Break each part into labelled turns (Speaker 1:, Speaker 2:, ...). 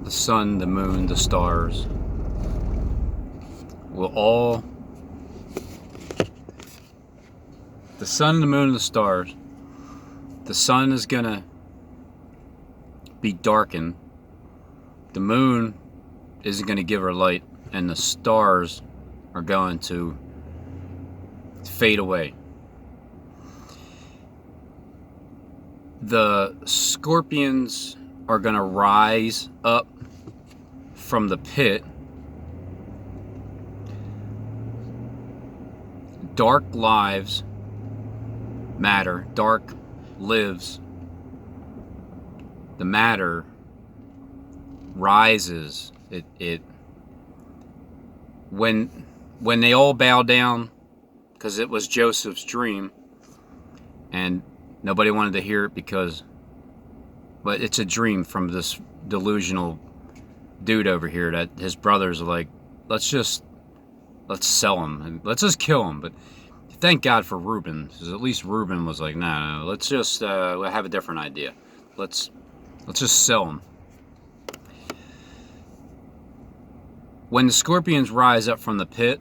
Speaker 1: the sun, the moon, the stars will all, the sun, the moon, and the stars, the sun is gonna be darkened, the moon isn't gonna give her light, and the stars are going to fade away. The scorpions are going to rise up from the pit. Dark lives matter. Dark lives. The matter rises. When they all bow down, because it was Joseph's dream, and nobody wanted to hear it but it's a dream from this delusional dude over here that his brothers are like, let's sell him and let's just kill him. But thank God for Reuben, because at least Reuben was like, no, let's just have a different idea. Let's just sell him. When the scorpions rise up from the pit,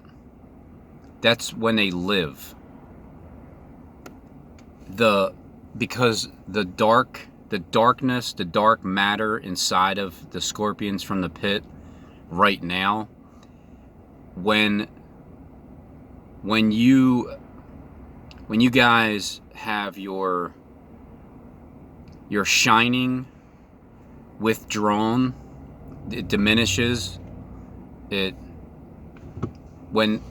Speaker 1: that's when they live. Because the darkness, the dark matter inside of the scorpions from the pit right now, when you guys have your shining withdrawn, it diminishes. When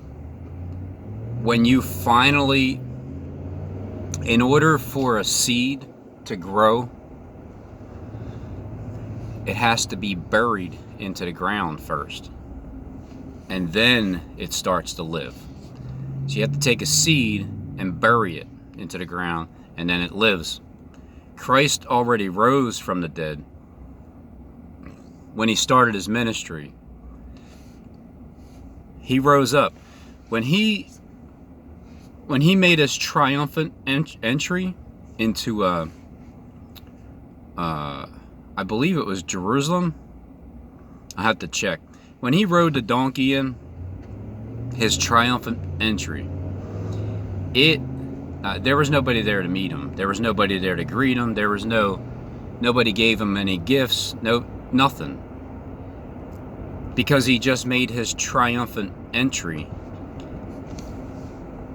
Speaker 1: you finally, in order for a seed to grow, it has to be buried into the ground first, and then it starts to live. So you have to take a seed and bury it into the ground, and then it lives. Christ already rose from the dead when he started his ministry. He rose up. When he made his triumphant entry into I believe it was Jerusalem. I have to check. When he rode the donkey in, his triumphant entry, there was nobody there to meet him. There was nobody there to greet him. There was nobody gave him any gifts. Nothing. Because he just made his triumphant entry.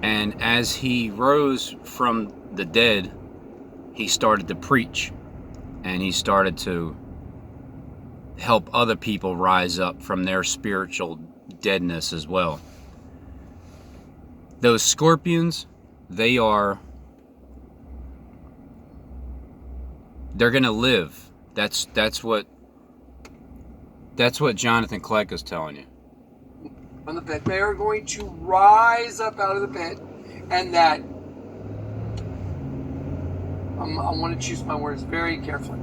Speaker 1: And as he rose from the dead, he started to preach. And he started to help other people rise up from their spiritual deadness as well. Those scorpions, they're going to live. That's what Jonathan Kleck is telling you.
Speaker 2: From the pit. They are going to rise up out of the pit, and that I want to choose my words very carefully.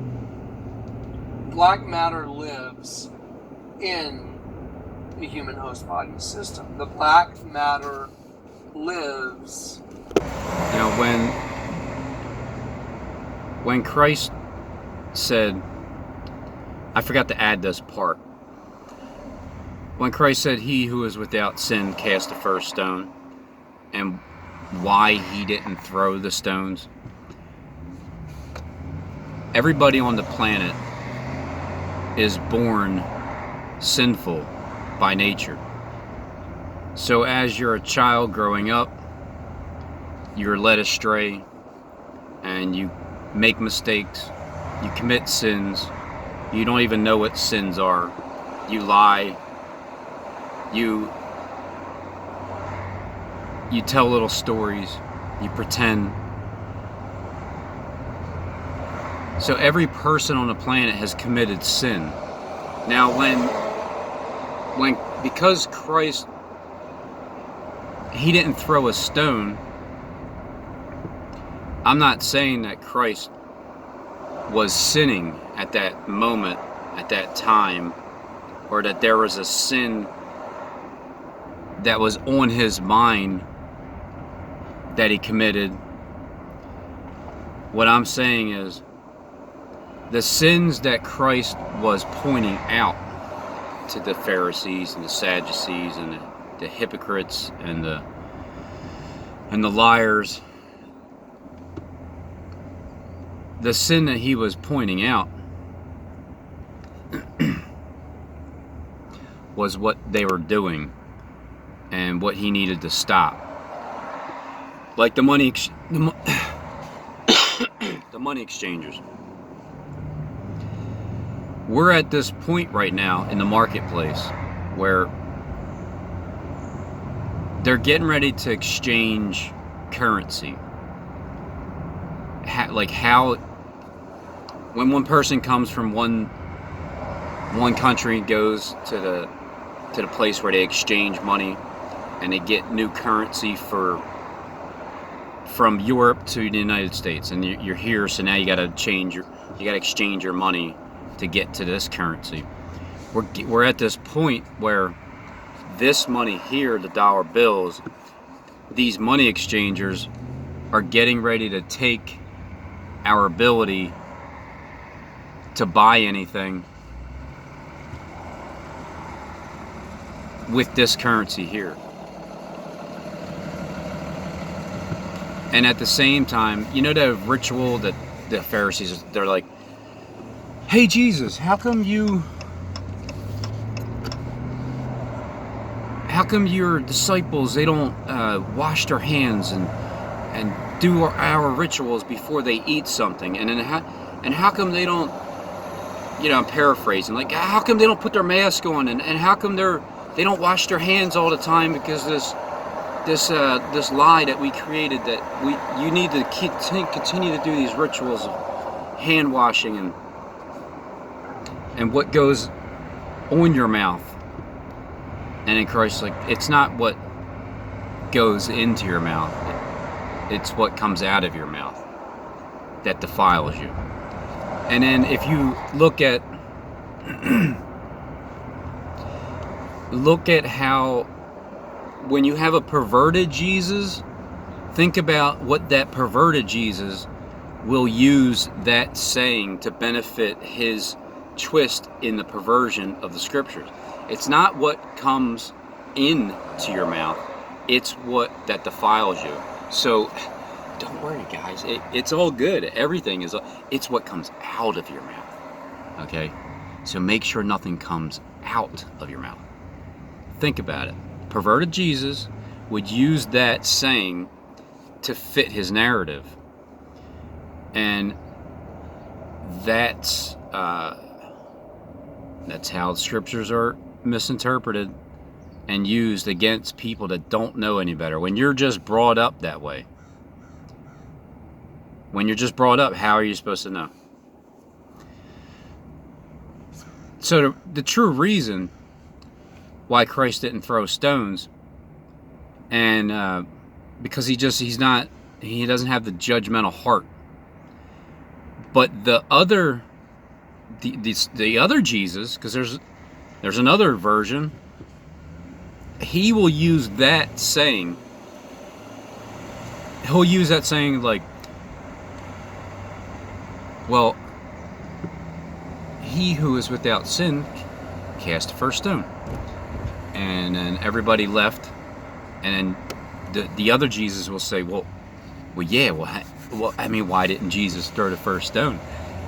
Speaker 2: Black matter lives in the human host body system. The black matter lives.
Speaker 1: Now, when Christ said, I forgot to add this part. When Christ said, he who is without sin cast the first stone, and why he didn't throw the stones. Everybody on the planet is born sinful by nature. So as you're a child growing up, you're led astray, and you make mistakes, you commit sins, you don't even know what sins are, you lie, you tell little stories, you pretend. So every person on the planet has committed sin. Now because Christ, he didn't throw a stone, I'm not saying that Christ was sinning at that moment, at that time, or that there was a sin that was on his mind that he committed. What I'm saying is, the sins that Christ was pointing out to the Pharisees and the Sadducees and the hypocrites and the liars, the sin that he was pointing out was what they were doing and what he needed to stop. Like the money exchangers. We're at this point right now in the marketplace where they're getting ready to exchange currency. When one person comes from one country, goes to the place where they exchange money and they get new currency from Europe to the United States, and you're here, so now you got to exchange your money to get to this currency. We're at this point where this money here, the dollar bills, these money exchangers are getting ready to take our ability to buy anything with this currency here. And at the same time, you know the ritual that the Pharisees, they're like, hey Jesus, how come your disciples, they don't wash their hands and do our rituals before they eat something? And how come they don't, I'm paraphrasing, like, how come they don't put their mask on, and how come they don't wash their hands all the time? Because this lie that we created, that you need to continue to do these rituals of hand washing and what goes on your mouth. And in Christ, like, it's not what goes into your mouth, it's what comes out of your mouth that defiles you. And then if you look at how, when you have a perverted Jesus, think about what that perverted Jesus will use that saying to benefit his twist in the perversion of the scriptures. It's not what comes into your mouth, it's what that defiles you. So don't worry, guys, it's all good. Everything is, it's what comes out of your mouth. Okay, so make sure nothing comes out of your mouth. Think about it. Perverted Jesus would use that saying to fit his narrative, and that's how the scriptures are misinterpreted and used against people that don't know any better. When you're just brought up that way, how are you supposed to know? So the true reason why Christ didn't throw stones, and because he doesn't have the judgmental heart. But the other Jesus, because there's another version, he will use that saying. He'll use that saying like, well, he who is without sin cast the first stone. And then everybody left, and then the other Jesus will say, well, I mean, why didn't Jesus throw the first stone?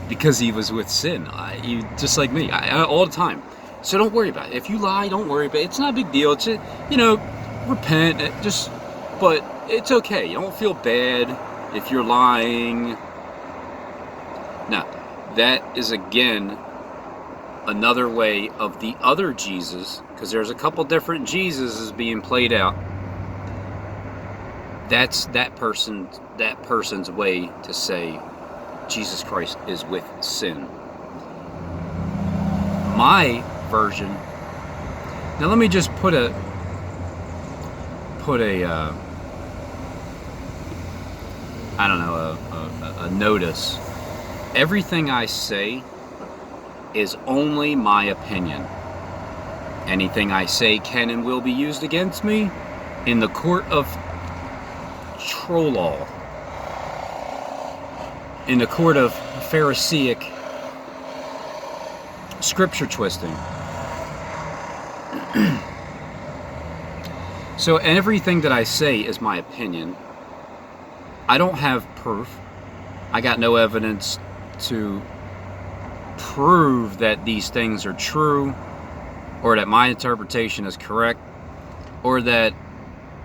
Speaker 1: Because he was with sin. You just like me, all the time. So don't worry about it. If you lie, don't worry about it. It's not a big deal. It's repent. But it's okay. You don't feel bad if you're lying. Now, that is again another way of the other Jesus, because there's a couple different Jesuses being played out. That's that person's way to say Jesus Christ is with sin. My version. Now let me just put a notice. Everything I say is only my opinion. Anything I say can and will be used against me in the court of Trollol, in the court of Pharisaic scripture twisting. So everything that I say is my opinion. I don't have proof. I got no evidence to prove that these things are true, or that my interpretation is correct, or that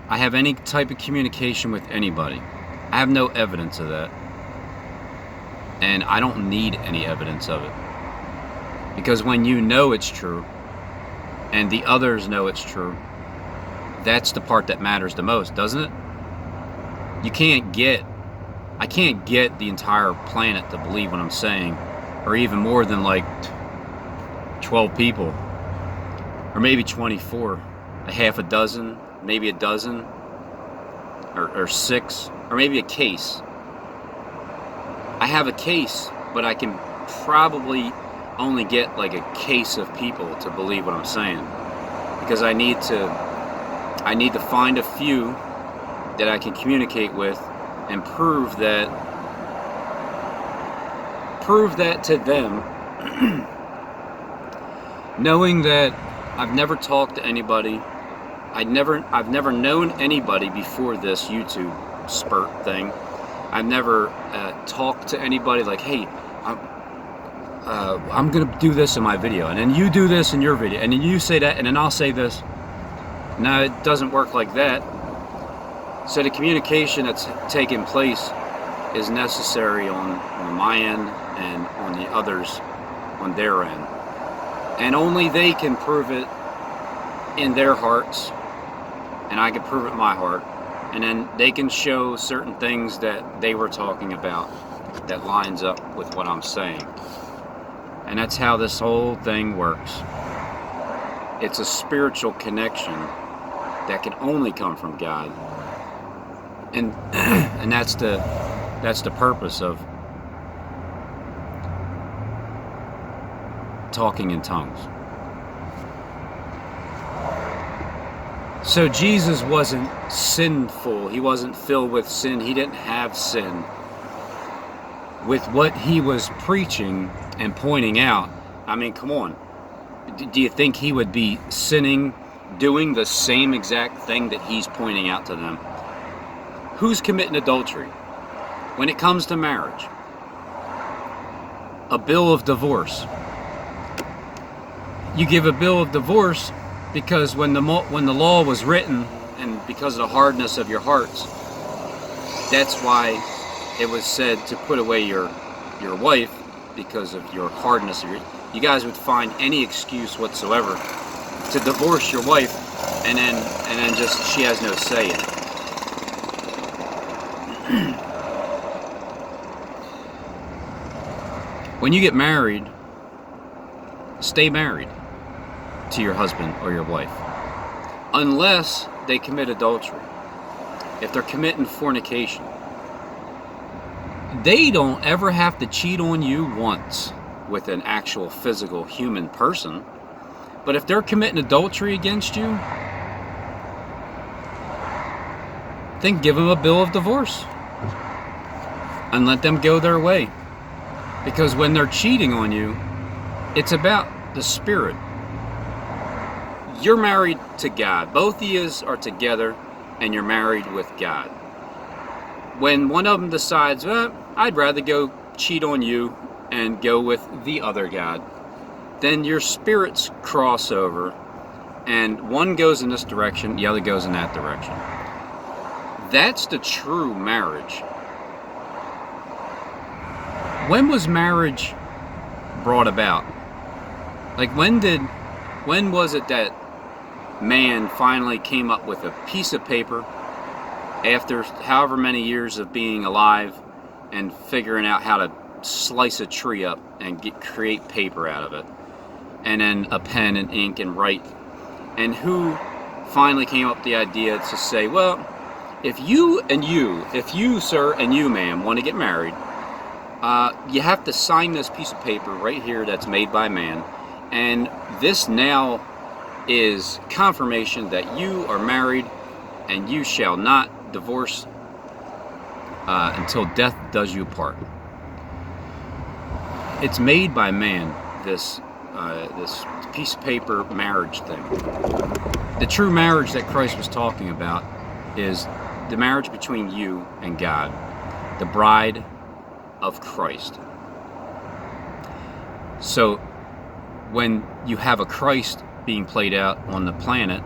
Speaker 1: I have any type of communication with anybody. I have no evidence of that. And I don't need any evidence of it. Because when you know it's true, and the others know it's true, that's the part that matters the most, doesn't it? I can't get the entire planet to believe what I'm saying, or even more than like 12 people, or maybe 24, a half a dozen, maybe a dozen, or 6, or maybe a case. I have a case, but I can probably only get like a case of people to believe what I'm saying, because I need to find a few that I can communicate with and prove that to them, knowing that I've never talked to anybody. I've never known anybody before this YouTube spurt thing. I've never talked to anybody like, hey, I'm gonna do this in my video, and then you do this in your video, and then you say that, and then I'll say this. No, it doesn't work like that. So the communication that's taking place is necessary on my end and on the others on their end. And only they can prove it in their hearts, and I can prove it in my heart. And then they can show certain things that they were talking about that lines up with what I'm saying. And that's how this whole thing works. It's a spiritual connection that can only come from God. And that's the purpose of talking in tongues. So Jesus wasn't sinful. He wasn't filled with sin. He didn't have sin. With what he was preaching and pointing out, I mean, come on. Do you think he would be sinning, doing the same exact thing that he's pointing out to them? Who's committing adultery? When it comes to marriage, a bill of divorce. You give a bill of divorce because when the law was written, and because of the hardness of your hearts, that's why it was said to put away your wife, because of your hardness of you guys would find any excuse whatsoever to divorce your wife, and then just she has no say in it. When you get married, stay married to your husband or your wife, unless they commit adultery. If they're committing fornication, they don't ever have to cheat on you once with an actual physical human person. But if they're committing adultery against you, then give them a bill of divorce and let them go their way. Because when they're cheating on you, it's about the spirit. You're married to God. Both of you are together, and you're married with God. When one of them decides, well, I'd rather go cheat on you and go with the other God, then your spirits cross over, and one goes in this direction, the other goes in that direction. That's the true marriage. When was marriage brought about? Like when was it that man finally came up with a piece of paper after however many years of being alive and figuring out how to slice a tree up and create paper out of it, and then a pen and ink and write? And who finally came up with the idea to say, well, if you sir and you ma'am want to get married, you have to sign this piece of paper right here that's made by man, and this now is confirmation that you are married, and you shall not divorce until death does you part. It's made by man, this this piece of paper marriage thing. The true marriage that Christ was talking about is the marriage between you and God, the bride of Christ. So when you have a Christ being played out on the planet,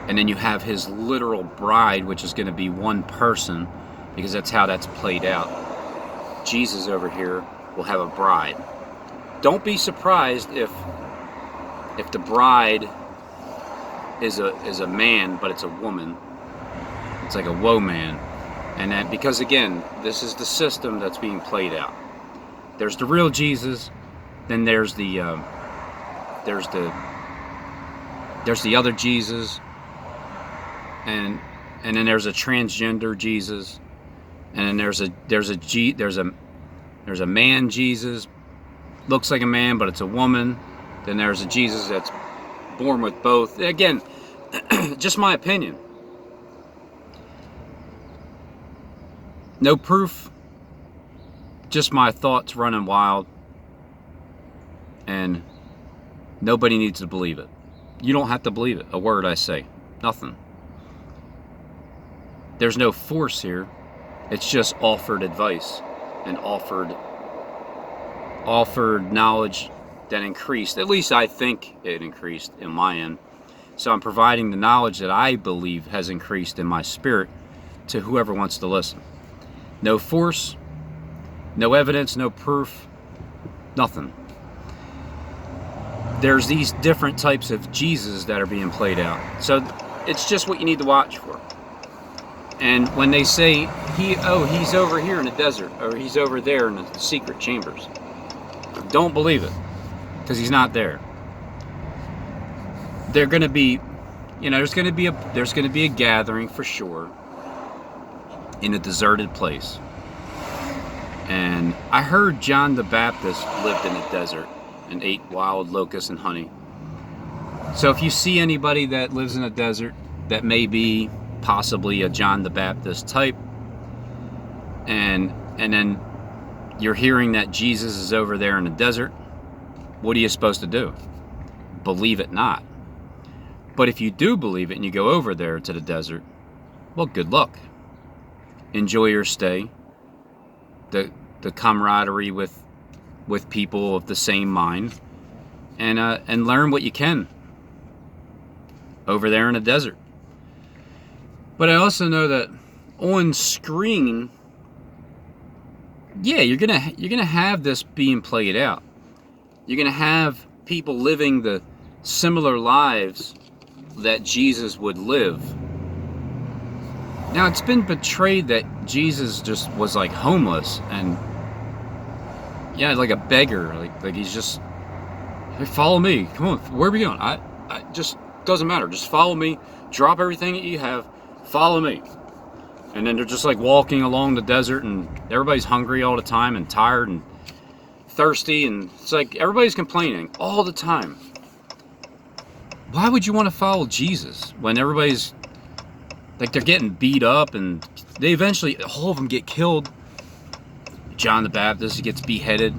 Speaker 1: and then you have his literal bride, which is going to be one person, because that's how that's played out. Jesus over here will have a bride. Don't be surprised if the bride is a man, but it's a woman. It's like a woe man. And that, because again, this is the system that's being played out. There's the real Jesus, then there's the other Jesus, and then there's a transgender Jesus, and then there's a man Jesus, looks like a man but it's a woman. Then there's a Jesus that's born with both. Again, just my opinion. No proof, just my thoughts running wild, and nobody needs to believe it. You don't have to believe it. A word I say, nothing. There's no force here. It's just offered advice and offered knowledge that increased. At least I think it increased in my end. So I'm providing the knowledge that I believe has increased in my spirit to whoever wants to listen. No force, no evidence, no proof, nothing. There's these different types of Jesus that are being played out. So it's just what you need to watch for. And when they say, he's over here in the desert, or he's over there in the secret chambers, don't believe it, because he's not there. They're going to be, there's going to be a gathering for sure in a deserted place. And I heard John the Baptist lived in the desert and ate wild locusts and honey. So if you see anybody that lives in a desert that may be possibly a John the Baptist type, and then you're hearing that Jesus is over there in the desert, what are you supposed to do? Believe it not. But if you do believe it and you go over there to the desert, well, good luck. Enjoy your stay. The camaraderie with people of the same mind, and learn what you can over there in the desert. But I also know that on screen, yeah, you're gonna have this being played out. You're gonna have people living the similar lives that Jesus would live. Now, it's been portrayed that Jesus just was like homeless and like a beggar, like he's just, hey, follow me, come on, where are we going? I just, doesn't matter, just follow me, drop everything that you have, follow me. And then they're just like walking along the desert, and everybody's hungry all the time and tired and thirsty, and it's like everybody's complaining all the time. Why would you want to follow Jesus when everybody's like, they're getting beat up, and they eventually, all of them get killed? John the Baptist, he gets beheaded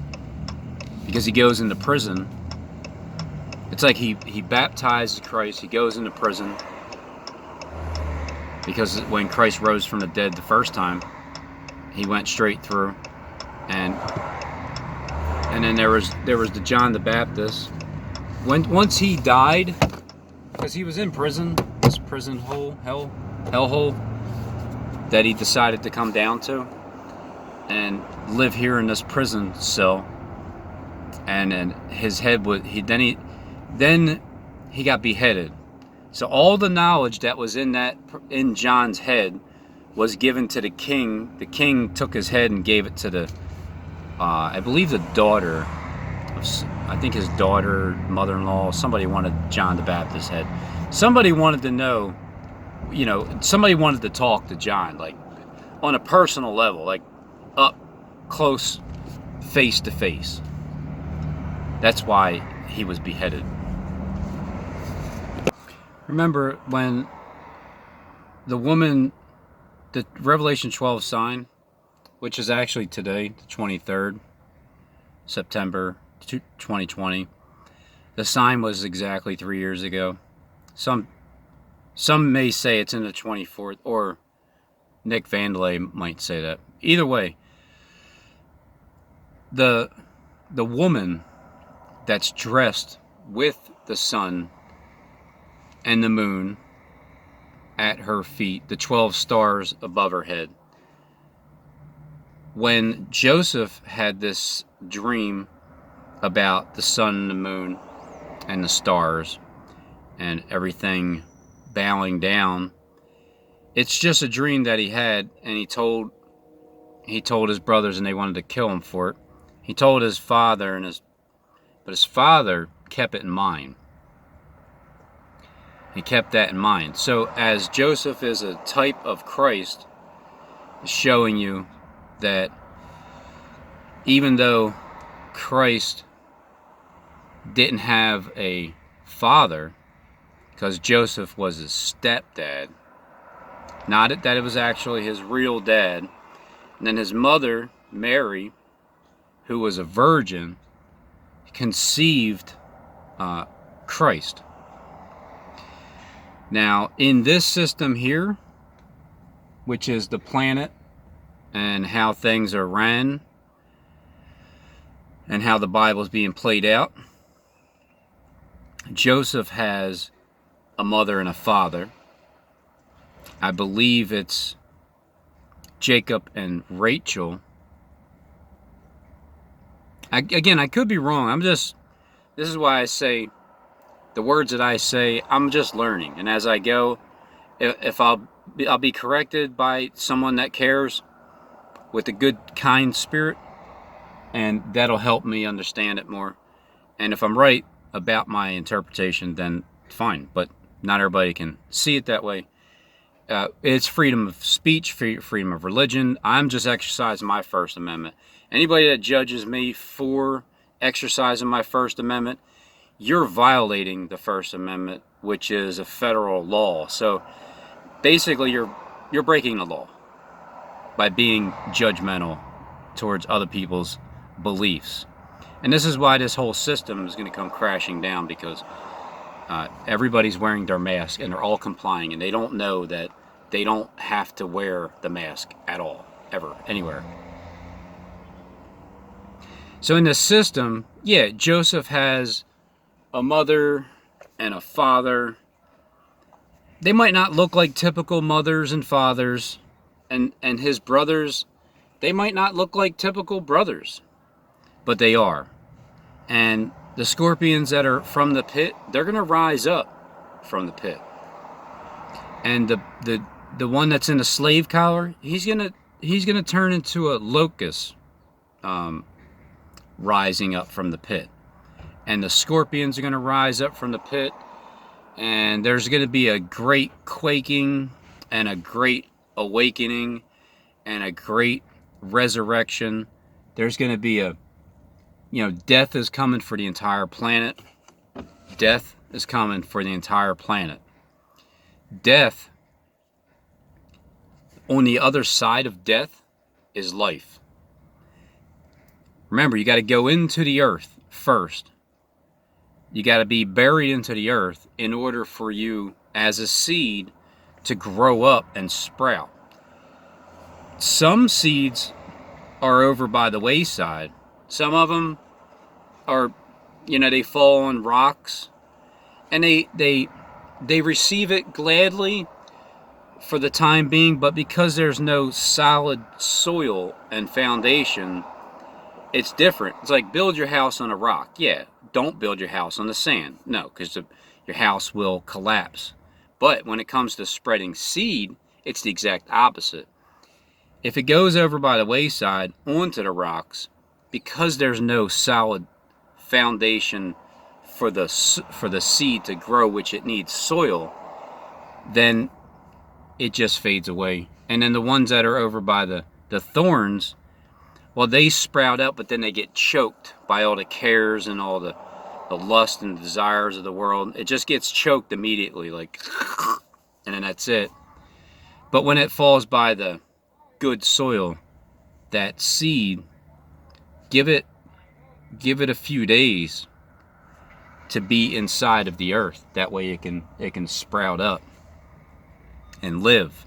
Speaker 1: because he goes into prison. It's like he baptized Christ, he goes into prison because when Christ rose from the dead the first time, he went straight through. And then there was the John the Baptist. Once he died, because he was in prison, this prison hole, hellhole, that he decided to come down to and live here in this prison cell. And then his head was, then he got beheaded. So all the knowledge that was in John's head was given to the king. The king took his head and gave it to the, I believe the daughter, I think his daughter, mother-in-law, somebody wanted John the Baptist's head. Somebody wanted to know, somebody wanted to talk to John, like on a personal level, like up close, face to face. That's why he was beheaded. Remember when the woman, the Revelation 12 sign, which is actually today, the 23rd September 2020, The sign was exactly 3 years ago. Some may say it's in the 24th, or Nick Vandalay might say that. Either way, the woman that's dressed with the sun and the moon at her feet, the 12 stars above her head. When Joseph had this dream about the sun and the moon and the stars and everything bowing down, it's just a dream that he had, and he told his brothers, and they wanted to kill him for it. He told his father, but his father kept it in mind. He kept that in mind. So as Joseph is a type of Christ, showing you that even though Christ didn't have a father, because Joseph was his stepdad, not that it was actually his real dad, and then his mother, Mary, who was a virgin, conceived Christ. Now, in this system here, which is the planet and how things are ran and how the Bible is being played out, Joseph has a mother and a father. I believe it's Jacob and Rachel. Again, I could be wrong. This is why I say the words that I say, I'm just learning. And as I go, if I'll be corrected by someone that cares with a good, kind spirit, and that'll help me understand it more. And if I'm right about my interpretation, then fine. But not everybody can see it that way. It's freedom of speech, freedom of religion. I'm just exercising my First Amendment. Anybody that judges me for exercising my First Amendment, you're violating the First Amendment, which is a federal law. So basically, you're breaking the law by being judgmental towards other people's beliefs. And this is why this whole system is going to come crashing down, because everybody's wearing their mask and they're all complying, and they don't know that they don't have to wear the mask at all, ever, anywhere. So in this system, yeah, Joseph has a mother and a father. They might not look like typical mothers and fathers, and his brothers, they might not look like typical brothers, but they are. And the scorpions that are from the pit, they're going to rise up from the pit. And the one that's in the slave collar, he's gonna turn into a locust, rising up from the pit. And the scorpions are going to rise up from the pit, and there's going to be a great quaking and a great awakening and a great resurrection. There's going to be death is coming for the entire planet. Death is coming for the entire planet. Death, on the other side of death, is life. Remember, you got to go into the earth first. You got to be buried into the earth in order for you, as a seed, to grow up and sprout. Some seeds are over by the wayside. Some of them are, they fall on rocks, and they receive it gladly for the time being, but because there's no solid soil and foundation, it's different. It's like build your house on a rock. Yeah, don't build your house on the sand. No, because your house will collapse. But when it comes to spreading seed, it's the exact opposite. If it goes over by the wayside onto the rocks, because there's no solid foundation for the seed to grow, which it needs soil, then it just fades away. And then the ones that are over by the thorns, well, they sprout up, but then they get choked by all the cares and all the lust and desires of the world. It just gets choked immediately, like, and then that's it. But when it falls by the good soil, that seed, give it a few days, to be inside of the earth. That way it can sprout up and live.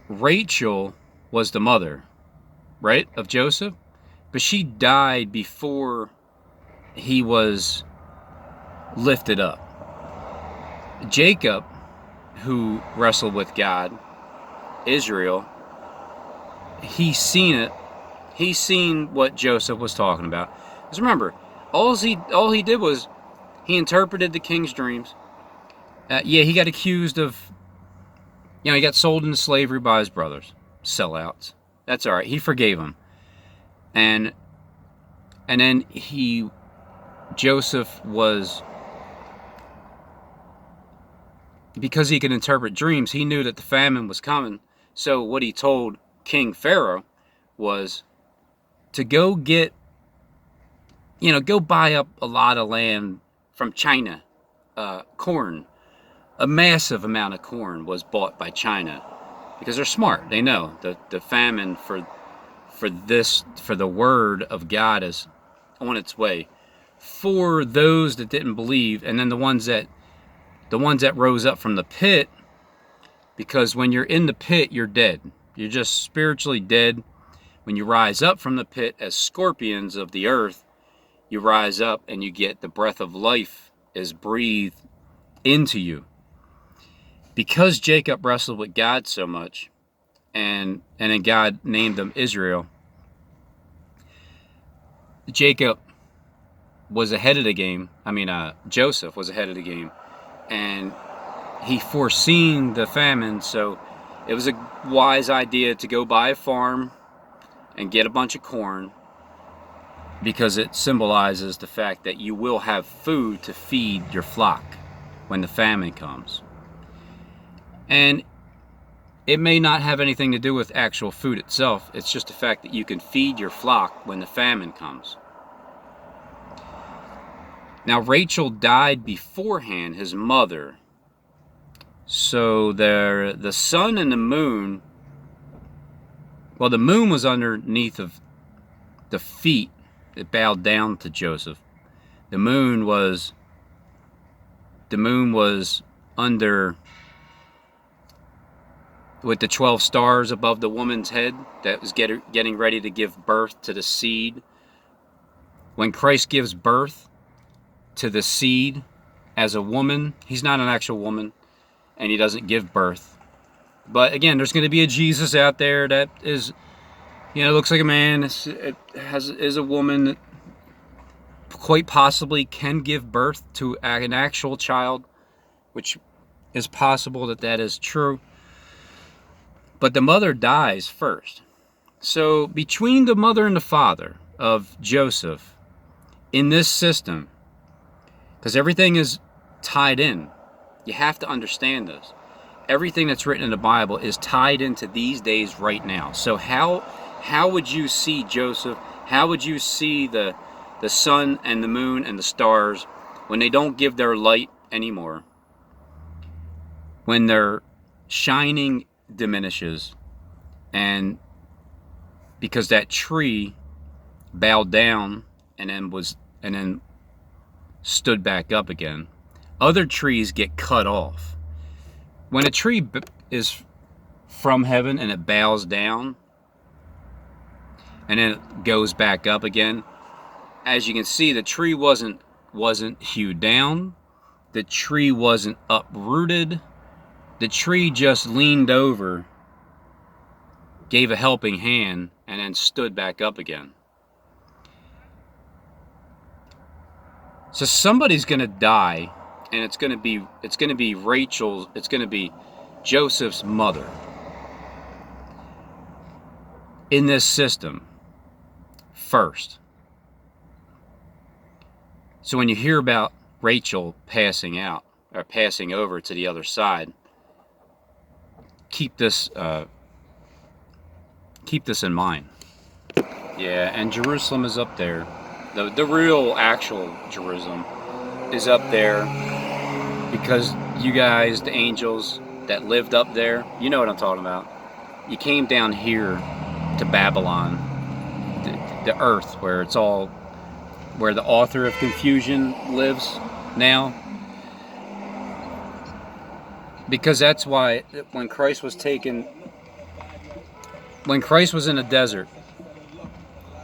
Speaker 1: Rachel was the mother, right, of Joseph, but she died before he was lifted up. Jacob, who wrestled with God, Israel, he's seen it. He's seen what Joseph was talking about. Because remember, all he did was he interpreted the king's dreams. Yeah, he got accused of, he got sold into slavery by his brothers, sellouts. That's all right. He forgave him, and then Joseph was, because he could interpret dreams, he knew that the famine was coming. So what he told King Pharaoh was to go get, go buy up a lot of land from China, corn. A massive amount of corn was bought by China because they're smart. They know the famine for the word of God is on its way. For those that didn't believe, and then the ones that rose up from the pit, because when you're in the pit, you're dead. You're just spiritually dead. When you rise up from the pit as scorpions of the earth, you rise up and you get the breath of life is breathed into you. Because Jacob wrestled with God so much, and then God named him Israel, Jacob was ahead of the game. Joseph was ahead of the game, and he foreseen the famine, so it was a wise idea to go buy a farm and get a bunch of corn, because it symbolizes the fact that you will have food to feed your flock when the famine comes. And it may not have anything to do with actual food itself. It's just the fact that you can feed your flock when the famine comes. Now, Rachel died beforehand, his mother. So the sun and the moon, well, the moon was underneath of the feet that bowed down to Joseph. The moon was under, with the 12 stars above the woman's head that was getting ready to give birth to the seed. When Christ gives birth to the seed as a woman, he's not an actual woman, and he doesn't give birth. But again, there's going to be a Jesus out there that is, looks like a man, is a woman that quite possibly can give birth to an actual child, which is possible that is true. But the mother dies first. So between the mother and the father of Joseph in this system, because everything is tied in, you have to understand this. Everything that's written in the Bible is tied into these days right now. So how would you see Joseph? How would you see the sun and the moon and the stars when they don't give their light anymore? When their shining diminishes, and because that tree bowed down and then stood back up again, other trees get cut off. When a tree is from heaven and it bows down and then it goes back up again, as you can see, the tree wasn't hewed down, the tree wasn't uprooted. The tree just leaned over, gave a helping hand, and then stood back up again. So somebody's going to die, and it's going to be Rachel's, it's going to be Joseph's mother in this system first. So when you hear about Rachel passing out or passing over to the other side, keep this in mind. Yeah, and Jerusalem is up there. The real actual Jerusalem is up there, because you guys, the angels that lived up there, you know what I'm talking about. You came down here to Babylon, the earth where it's all where the author of confusion lives now. Because that's why when Christ was in a desert,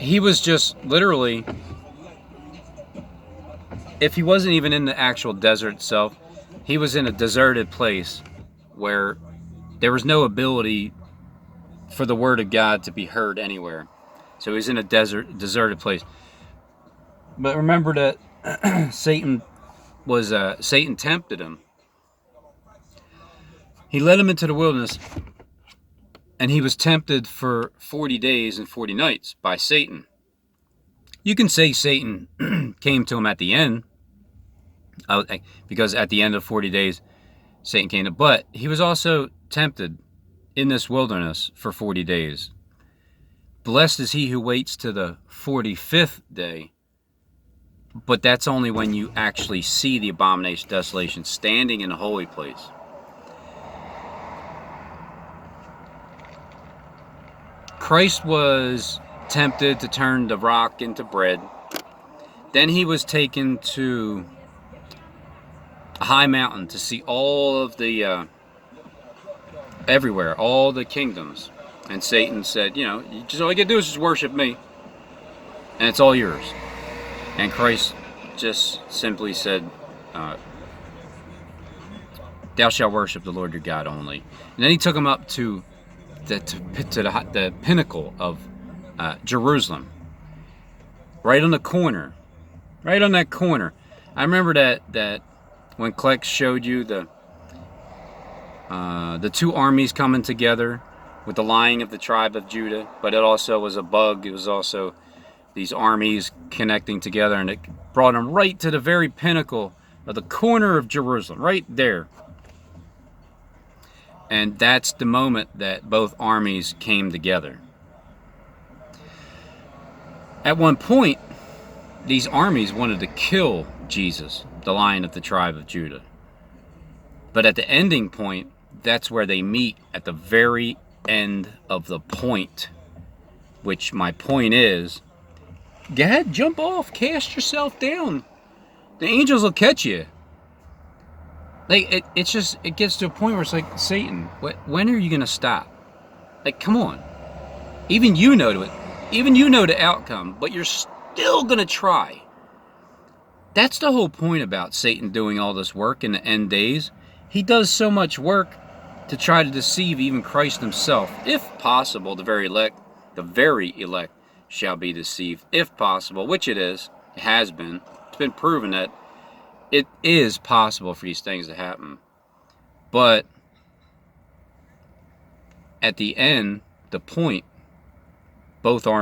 Speaker 1: he was just literally, if he wasn't even in the actual desert itself, he was in a deserted place where there was no ability for the word of God to be heard anywhere. So he was in a deserted place. But remember that Satan tempted him. He led him into the wilderness, and he was tempted for 40 days and 40 nights by Satan. You can say Satan came to him at the end, because at the end of 40 days, Satan came to him. But he was also tempted in this wilderness for 40 days. Blessed is he who waits to the 45th day. But that's only when you actually see the abomination, desolation, standing in the holy place. Christ was tempted to turn the rock into bread. Then he was taken to a high mountain to see all of the, everywhere, all the kingdoms. And Satan said, you just all you can do is just worship me, and it's all yours. And Christ just simply said, thou shalt worship the Lord your God only. And then he took him up to the pinnacle of Jerusalem, right on the corner, right on that corner. I remember that when Klex showed you the two armies coming together with the Lion of the tribe of Judah, but it also was a bug. It was also these armies connecting together, and it brought them right to the very pinnacle of the corner of Jerusalem, right there. And that's the moment that both armies came together. At one point, these armies wanted to kill Jesus, the Lion of the tribe of Judah. But at the ending point, that's where they meet at the very end of the point. Which my point is, go ahead, jump off, cast yourself down. The angels will catch you. Like it gets to a point where it's like, Satan, when are you gonna stop? Like, come on. Even you know the outcome, but you're still gonna try. That's the whole point about Satan doing all this work in the end days. He does so much work to try to deceive even Christ himself. If possible, the very elect shall be deceived, if possible, which it is. It has been. It's been proven that it is possible for these things to happen. But at the end, the point, both armies